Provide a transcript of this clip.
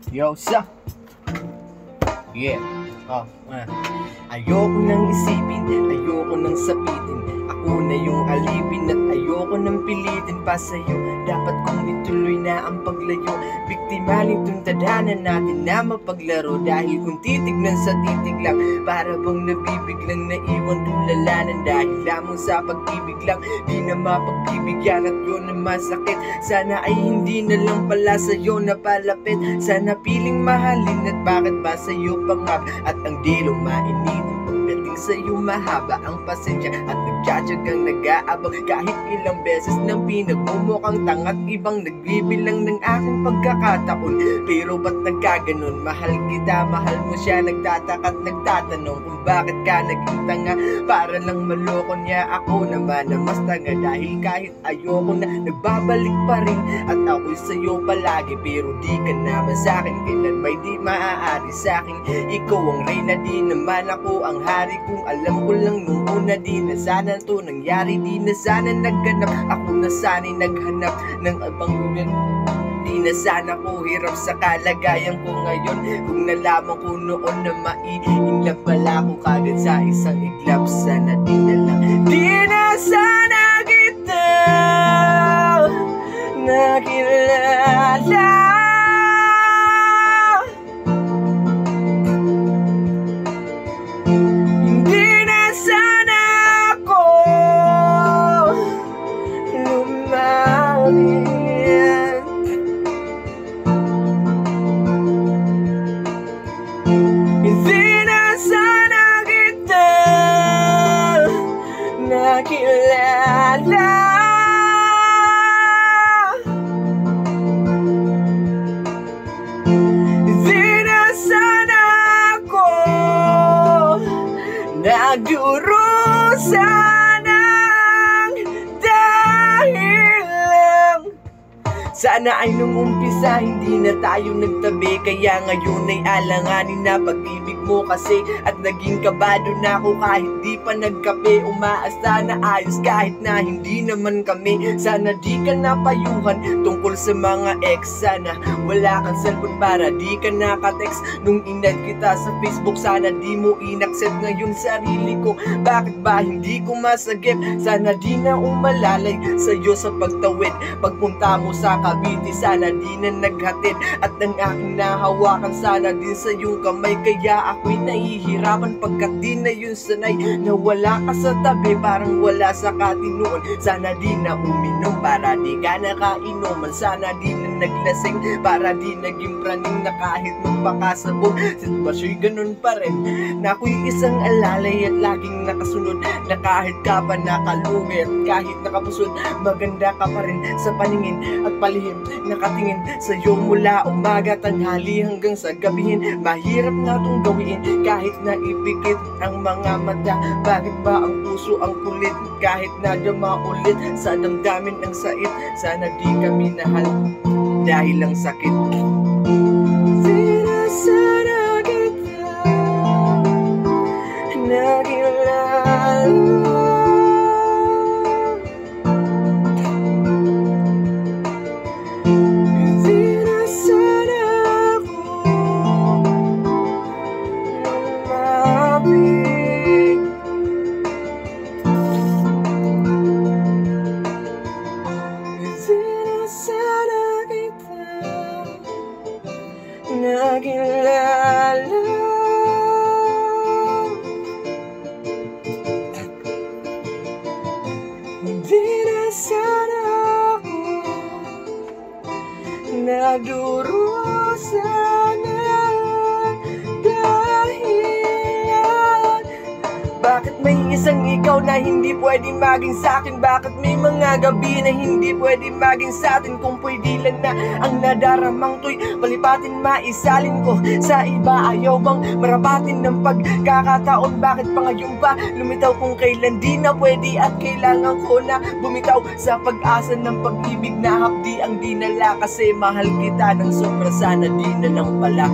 Yo, sa yeah. Ayoko nang isipin, ayoko nang sapitin. Ako na yung alipin at ayoko nang pilitin pa sa'yo. Dapat kong ituloy na ang paglayo. Biktima nitong tadhana natin na mapaglaro. Dahil kung titignan sa titig lang, para bang nabibiglang naiwan tulalanan. Dahil lamang sa pag-ibig lang, di na mapagbibigyan at yun na masakit. Sana ay hindi na lang pala sa'yo napalapit. Sana piling mahalin at bakit ba sa'yo pangap. At ang dilong mainitin pagdating sa'yo mahaba ang pasensya. At nagtsatsagang nag-aabang kahit ilang beses nang pinagmumukhang tangat ibang nagbibilang ng aking pagkakataon. Pero ba't nagkaganon? Mahal kita, mahal mo siya. Nagtataka at nagtatanong kung bakit ka naging tanga. Para lang maloko niya ako naman na mas tanga. Dahil kahit ayoko na nagbabalik pa rin. At ako'y sa'yo palagi pero di ka naman sa'kin. Kailan may di maaari sa'kin. Ikaw ang reyna, di naman ako ang hari. Kung alam ko lang nung una, di na sana to nangyari. Di na sana nagganap, ako na sana'y naghanap ng abang lumen. Di na sana ko hirap sa kalagayan ko ngayon. Kung nalaman ko noon na maiinlap pala ko kagad sa isang iglap. Sana di na lang, di na sana kita nakilala. Nakilala. Di na sana ako nagdurusa ng dahilan. Sana ay nung umpisa hindi na tayo nagtabi. Kaya ngayon ay alanganin na pag-ibig mo kasi. At naging kabado na ako kahit di pa nagkape. Umaasa na ayos kahit na hindi naman kami. Sana di ka napayuhan tungkol sa mga ex. Sana wala kang cellphone para di ka nakatext. Nung inad kita sa Facebook, sana di mo inaccept. Ngayon sarili ko, bakit ba hindi ko masagip? Sana di na umalalay sa'yo sa pagtawid. Pagpunta mo sa Cavite, sana di na naghatid. At ang aking nahawakan sana din sa iyong kamay. Kaya ako'y nahihirapan pagkat di na yun sanay. Na wala ka sa tabi, parang wala sa katinuan. Sana di na uminom para di ka nakainuman. Sana di na naglasing para di naging praning. Na kahit magpakasabog, sitwasyo'y ganun pa rin. Na ako'y isang alalay at laging nakasunod. Na kahit ka pa nakalugit, kahit nakapusod, maganda ka pa rin sa paningin at palihim. Nakatingin sa'yo mula umaga, tanghali hanggang sa gabihin. Mahirap nga tong gawin kahit na ipikit ang mga mata. Bakit ba ang puso ang kulit kahit nadama ulit sa damdamin ang sait? Sana di kami nahal dahil lang sakit. Sana kita nakilala. Nakilala. Hindi na sana ako nagdurusa ng dahilan. Bakit may isang ikaw na hindi pwede maging sa'kin? Bakit may mga gabi na hindi pwede maging sa'tin? Kung pwede lang na ang nadaramang to'y palipatin, maisalin ko sa iba. Ayaw bang marapatin ng pagkakataon? Bakit pa ngayon pa lumitaw kung kailan di na pwede? At kailangan ko na bumitaw sa pag-asa ng pag-ibig na hapdi ang dinala. Kasi mahal kita ng sobra, sana di na lang pala.